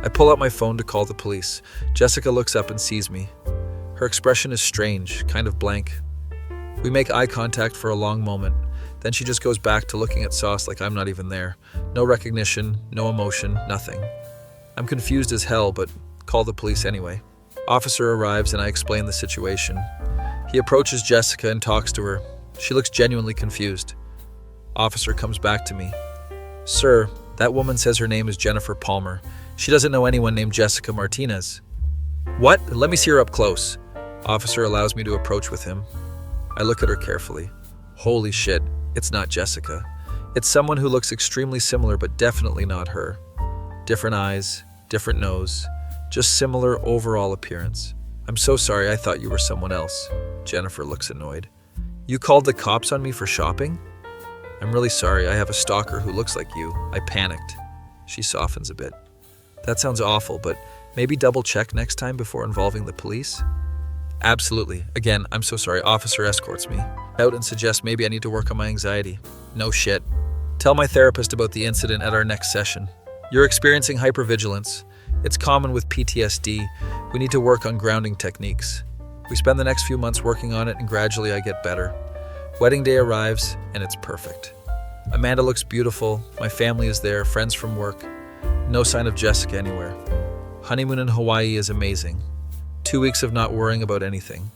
I pull out my phone to call the police. Jessica looks up and sees me. Her expression is strange, kind of blank. We make eye contact for a long moment. Then she just goes back to looking at sauce like I'm not even there. No recognition, no emotion, nothing. I'm confused as hell, but call the police anyway. Officer arrives and I explain the situation. He approaches Jessica and talks to her. She looks genuinely confused. Officer comes back to me. Sir, that woman says her name is Jennifer Palmer. She doesn't know anyone named Jessica Martinez. What? Let me see her up close. Officer allows me to approach with him. I look at her carefully. Holy shit. It's not Jessica. It's someone who looks extremely similar, but definitely not her. Different eyes, different nose, just similar overall appearance. I'm so sorry, I thought you were someone else. Jennifer looks annoyed. You called the cops on me for shopping? I'm really sorry, I have a stalker who looks like you. I panicked. She softens a bit. That sounds awful, but maybe double check next time before involving the police? Absolutely. Again, I'm so sorry. Officer escorts me out and suggests maybe I need to work on my anxiety. No shit. Tell my therapist about the incident at our next session. You're experiencing hypervigilance. It's common with PTSD. We need to work on grounding techniques. We spend the next few months working on it and gradually I get better. Wedding day arrives and it's perfect. Amanda looks beautiful. My family is there, friends from work. No sign of Jessica anywhere. Honeymoon in Hawaii is amazing. 2 weeks of not worrying about anything.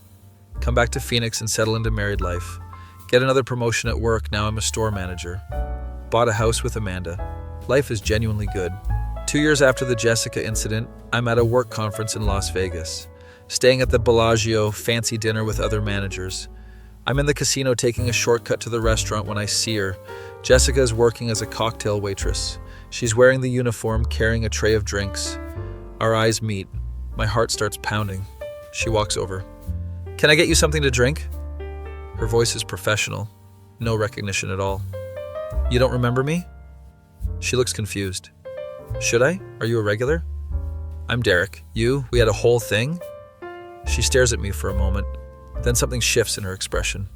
Come back to Phoenix and settle into married life. Get another promotion at work, now I'm a store manager. Bought a house with Amanda. Life is genuinely good. 2 years after the Jessica incident, I'm at a work conference in Las Vegas. Staying at the Bellagio, fancy dinner with other managers. I'm in the casino taking a shortcut to the restaurant when I see her. Jessica is working as a cocktail waitress. She's wearing the uniform, carrying a tray of drinks. Our eyes meet. My heart starts pounding. She walks over. Can I get you something to drink? Her voice is professional. No recognition at all. You don't remember me? She looks confused. Should I? Are you a regular? I'm Derek. You? We had a whole thing? She stares at me for a moment. Then something shifts in her expression.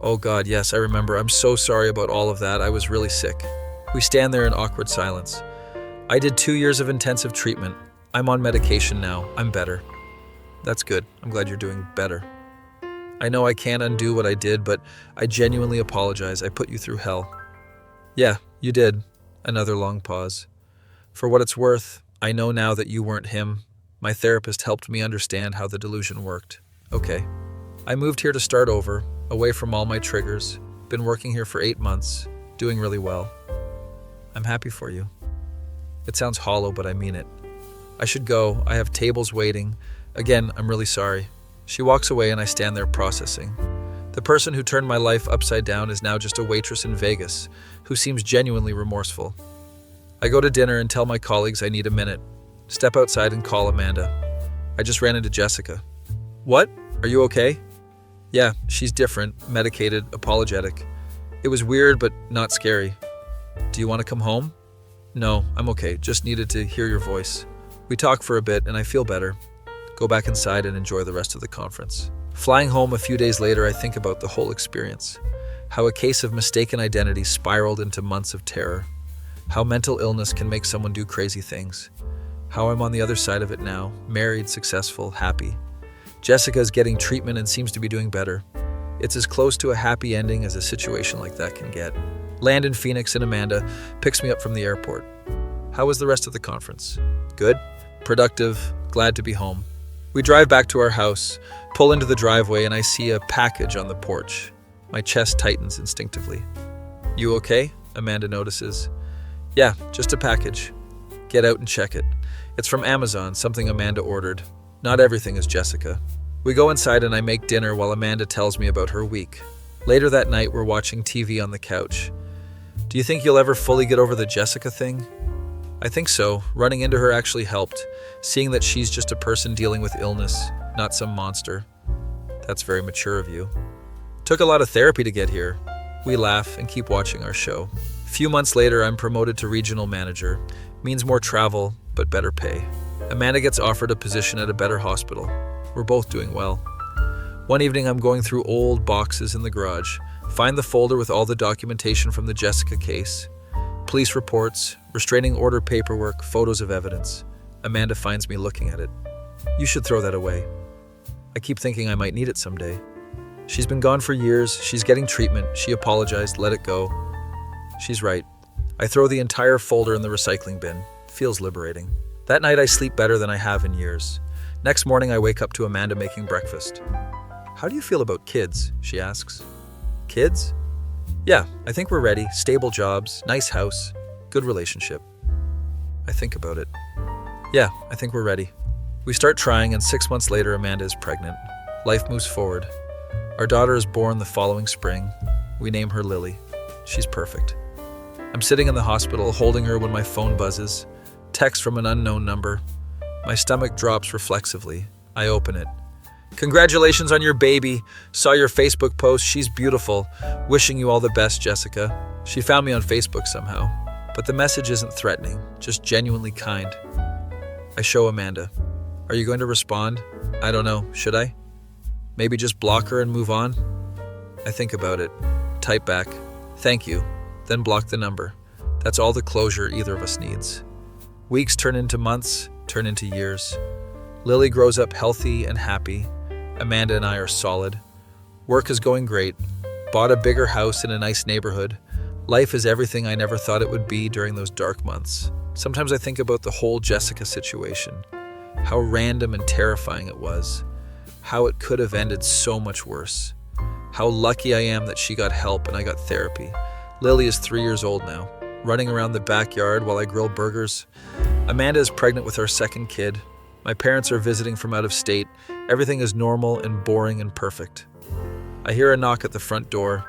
Oh God, yes, I remember. I'm so sorry about all of that. I was really sick. We stand there in awkward silence. I did 2 years of intensive treatment. I'm on medication now. I'm better. That's good. I'm glad you're doing better. I know I can't undo what I did, but I genuinely apologize. I put you through hell. Yeah, you did. Another long pause. For what it's worth, I know now that you weren't him. My therapist helped me understand how the delusion worked. Okay. I moved here to start over, away from all my triggers. Been working here for 8 months, doing really well. I'm happy for you. It sounds hollow, but I mean it. I should go. I have tables waiting. Again, I'm really sorry. She walks away and I stand there processing. The person who turned my life upside down is now just a waitress in Vegas who seems genuinely remorseful. I go to dinner and tell my colleagues I need a minute. Step outside and call Amanda. I just ran into Jessica. What? Are you okay? Yeah, she's different, medicated, apologetic. It was weird, but not scary. Do you want to come home? No, I'm okay. Just needed to hear your voice. We talk for a bit and I feel better. Go back inside and enjoy the rest of the conference. Flying home a few days later, I think about the whole experience. How a case of mistaken identity spiraled into months of terror. How mental illness can make someone do crazy things. How I'm on the other side of it now, married, successful, happy. Jessica's getting treatment and seems to be doing better. It's as close to a happy ending as a situation like that can get. Land in Phoenix and Amanda picks me up from the airport. How was the rest of the conference? Good? Productive? Glad to be home. We drive back to our house, pull into the driveway, and I see a package on the porch. My chest tightens instinctively. You okay? Amanda notices. Yeah, just a package. Get out and check it. It's from Amazon, something Amanda ordered. Not everything is Jessica. We go inside and I make dinner while Amanda tells me about her week. Later that night, we're watching TV on the couch. Do you think you'll ever fully get over the Jessica thing? I think so. Running into her actually helped, seeing that she's just a person dealing with illness, not some monster. That's very mature of you. Took a lot of therapy to get here. We laugh and keep watching our show. A few months later, I'm promoted to regional manager. Means more travel, but better pay. Amanda gets offered a position at a better hospital. We're both doing well. One evening, I'm going through old boxes in the garage, find the folder with all the documentation from the Jessica case. Police reports, restraining order paperwork, photos of evidence. Amanda finds me looking at it. You should throw that away. I keep thinking I might need it someday. She's been gone for years. She's getting treatment. She apologized. Let it go. She's right. I throw the entire folder in the recycling bin. Feels liberating. That night I sleep better than I have in years. Next morning I wake up to Amanda making breakfast. How do you feel about kids? She asks. Kids? Yeah, I think we're ready. Stable jobs, nice house, good relationship. I think about it. Yeah, I think we're ready. We start trying and 6 months later Amanda is pregnant. Life moves forward. Our daughter is born the following spring. We name her Lily. She's perfect. I'm sitting in the hospital holding her when my phone buzzes. Text from an unknown number. My stomach drops reflexively. I open it. Congratulations on your baby. Saw your Facebook post. She's beautiful. Wishing you all the best, Jessica. She found me on Facebook somehow. But the message isn't threatening, just genuinely kind. I show Amanda. Are you going to respond? I don't know. Should I? Maybe just block her and move on? I think about it. Type back. Thank you. Then block the number. That's all the closure either of us needs. Weeks turn into months, turn into years. Lily grows up healthy and happy. Amanda and I are solid. Work is going great. Bought a bigger house in a nice neighborhood. Life is everything I never thought it would be during those dark months. Sometimes I think about the whole Jessica situation. How random and terrifying it was. How it could have ended so much worse. How lucky I am that she got help and I got therapy. Lily is 3 years old now, running around the backyard while I grill burgers. Amanda is pregnant with our second kid. My parents are visiting from out of state. Everything is normal and boring and perfect. I hear a knock at the front door.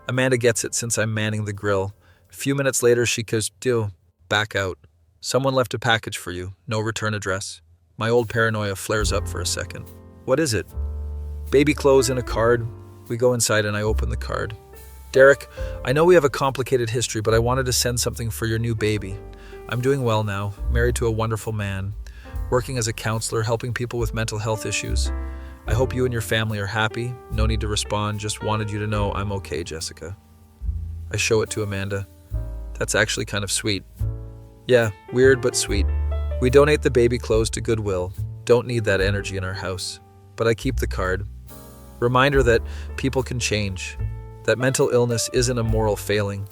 Amanda gets it since I'm manning the grill. A few minutes later, she goes, back out. Someone left a package for you. No return address. My old paranoia flares up for a second. What is it? Baby clothes and a card. We go inside and I open the card. Derek, I know we have a complicated history, but I wanted to send something for your new baby. I'm doing well now, married to a wonderful man. working as a counselor, helping people with mental health issues. I hope you and your family are happy. No need to respond, just wanted you to know I'm okay, Jessica. I show it to Amanda. That's actually kind of sweet. Yeah, weird but sweet. We donate the baby clothes to Goodwill. Don't need that energy in our house. But I keep the card. Reminder that people can change, that mental illness isn't a moral failing,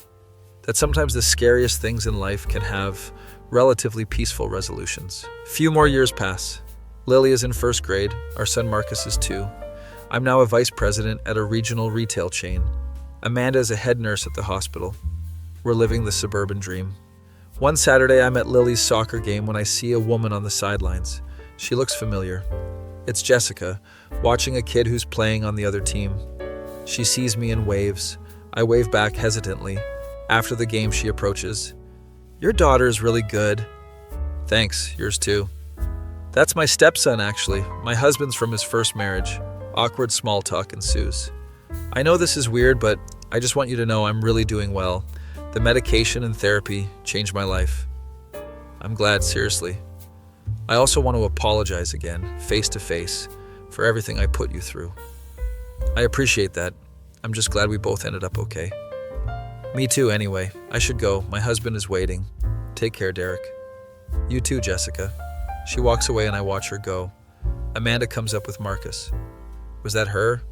that sometimes the scariest things in life can have relatively peaceful resolutions. Few more years pass. Lily is in first grade. Our son Marcus is 2. I'm now a vice president at a regional retail chain. Amanda is a head nurse at the hospital. We're living the suburban dream. One Saturday, I'm at Lily's soccer game when I see a woman on the sidelines. She looks familiar. It's Jessica, watching a kid who's playing on the other team. She sees me and waves. I wave back hesitantly. After the game, she approaches. Your daughter is really good. Thanks, yours too. That's my stepson, actually. My husband's from his first marriage. Awkward small talk ensues. I know this is weird, but I just want you to know I'm really doing well. The medication and therapy changed my life. I'm glad, seriously. I also want to apologize again, face to face, for everything I put you through. I appreciate that. I'm just glad we both ended up okay. Me too, anyway. I should go. My husband is waiting. Take care, Derek. You too, Jessica. She walks away and I watch her go. Amanda comes up with Marcus. Was that her?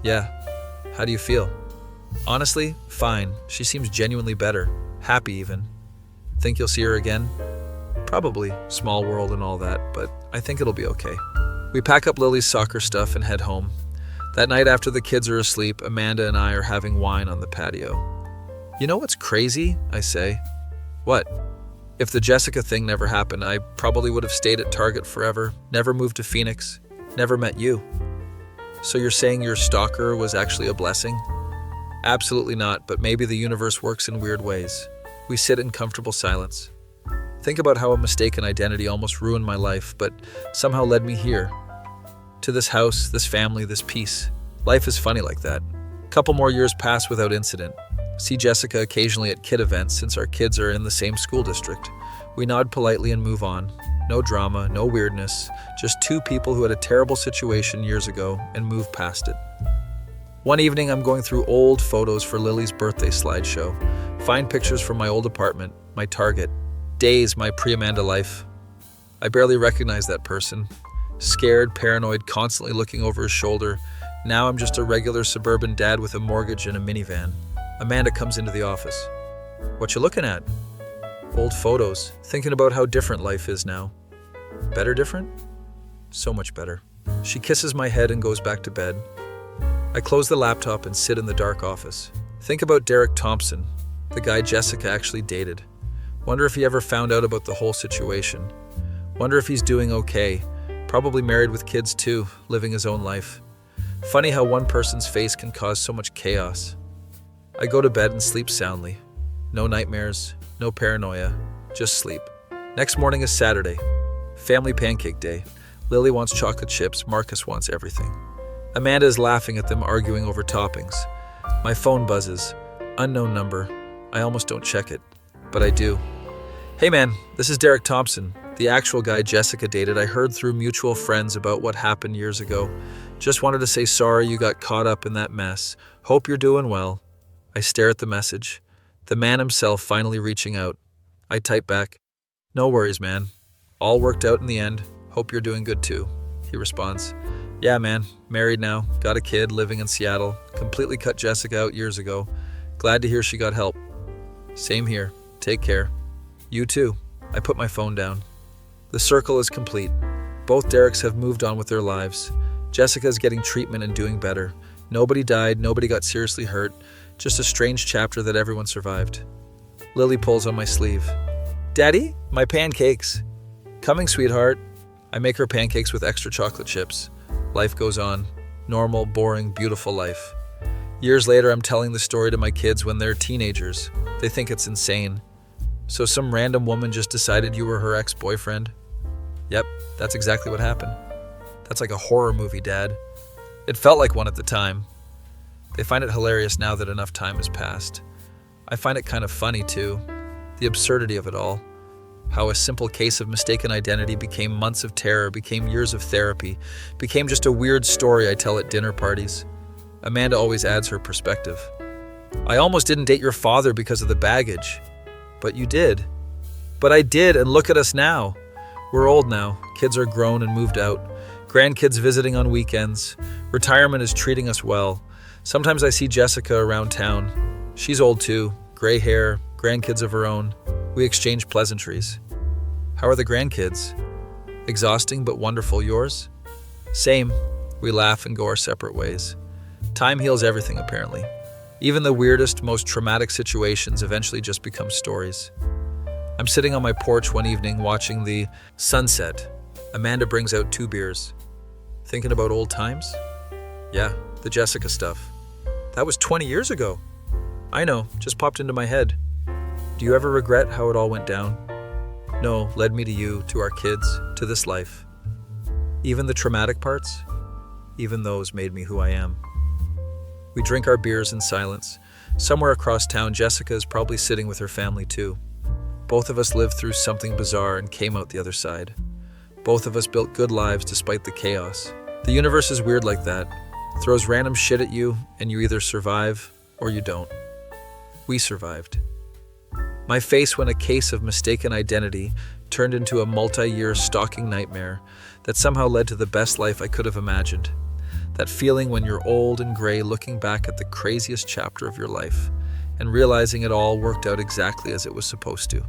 Yeah. How do you feel? Honestly, fine. She seems genuinely better. Happy even. Think you'll see her again? Probably. Small world and all that, but I think it'll be okay. We pack up Lily's soccer stuff and head home. That night after the kids are asleep, Amanda and I are having wine on the patio. You know what's crazy? I say. What? If the Jessica thing never happened, I probably would have stayed at Target forever, never moved to Phoenix, never met you. So you're saying your stalker was actually a blessing? Absolutely not, but maybe the universe works in weird ways. We sit in comfortable silence. Think about how a mistaken identity almost ruined my life, but somehow led me here. To this house, this family, this peace. Life is funny like that. Couple more years pass without incident. See Jessica occasionally at kid events since our kids are in the same school district. We nod politely and move on. No drama, no weirdness, just two people who had a terrible situation years ago and moved past it. One evening, I'm going through old photos for Lily's birthday slideshow. Find pictures from my old apartment, my Target, days my pre-Amanda life. I barely recognize that person. Scared, paranoid, constantly looking over his shoulder. Now I'm just a regular suburban dad with a mortgage and a minivan. Amanda comes into the office. What you looking at? Old photos, thinking about how different life is now. Better different? So much better. She kisses my head and goes back to bed. I close the laptop and sit in the dark office. Think about Derek Thompson, the guy Jessica actually dated. Wonder if he ever found out about the whole situation. Wonder if he's doing okay. Probably married with kids too, living his own life. Funny how one person's face can cause so much chaos. I go to bed and sleep soundly. No nightmares, no paranoia, just sleep. Next morning is Saturday. Family pancake day. Lily wants chocolate chips, Marcus wants everything. Amanda is laughing at them arguing over toppings. My phone buzzes. Unknown number. I almost don't check it, but I do. Hey man, this is Derek Thompson, the actual guy Jessica dated. I heard through mutual friends about what happened years ago. Just wanted to say sorry you got caught up in that mess. Hope you're doing well. I stare at the message. The man himself finally reaching out. I type back, no worries, man. All worked out in the end. Hope you're doing good too. He responds, yeah, man. Married now. Got a kid, living in Seattle. Completely cut Jessica out years ago. Glad to hear she got help. Same here. Take care. You too. I put my phone down. The circle is complete. Both Dereks have moved on with their lives. Jessica's getting treatment and doing better. Nobody died. Nobody got seriously hurt. Just a strange chapter that everyone survived. Lily pulls on my sleeve. Daddy, my pancakes. Coming, sweetheart. I make her pancakes with extra chocolate chips. Life goes on. Normal, boring, beautiful life. Years later, I'm telling the story to my kids when they're teenagers. They think it's insane. So some random woman just decided you were her ex-boyfriend? Yep, that's exactly what happened. That's like a horror movie, Dad. It felt like one at the time. They find it hilarious now that enough time has passed. I find it kind of funny, too. The absurdity of it all. How a simple case of mistaken identity became months of terror, became years of therapy, became just a weird story I tell at dinner parties. Amanda always adds her perspective. I almost didn't date your father because of the baggage. But you did. But I did, and look at us now. We're old now. Kids are grown and moved out. Grandkids visiting on weekends. Retirement is treating us well. Sometimes I see Jessica around town. She's old too. Gray hair, grandkids of her own. We exchange pleasantries. How are the grandkids? Exhausting but wonderful. Yours? Same. We laugh and go our separate ways. Time heals everything, apparently. Even the weirdest, most traumatic situations eventually just become stories. I'm sitting on my porch one evening watching the sunset. Amanda brings out 2 beers. Thinking about old times? Yeah, the Jessica stuff. That was 20 years ago. I know, just popped into my head. Do you ever regret how it all went down? No, led me to you, to our kids, to this life. Even the traumatic parts? Even those made me who I am. We drink our beers in silence. Somewhere across town, Jessica is probably sitting with her family too. Both of us lived through something bizarre and came out the other side. Both of us built good lives despite the chaos. The universe is weird like that. It throws random shit at you, and you either survive or you don't. We survived. My face when a case of mistaken identity turned into a multi-year stalking nightmare that somehow led to the best life I could have imagined. That feeling when you're old and gray looking back at the craziest chapter of your life and realizing it all worked out exactly as it was supposed to.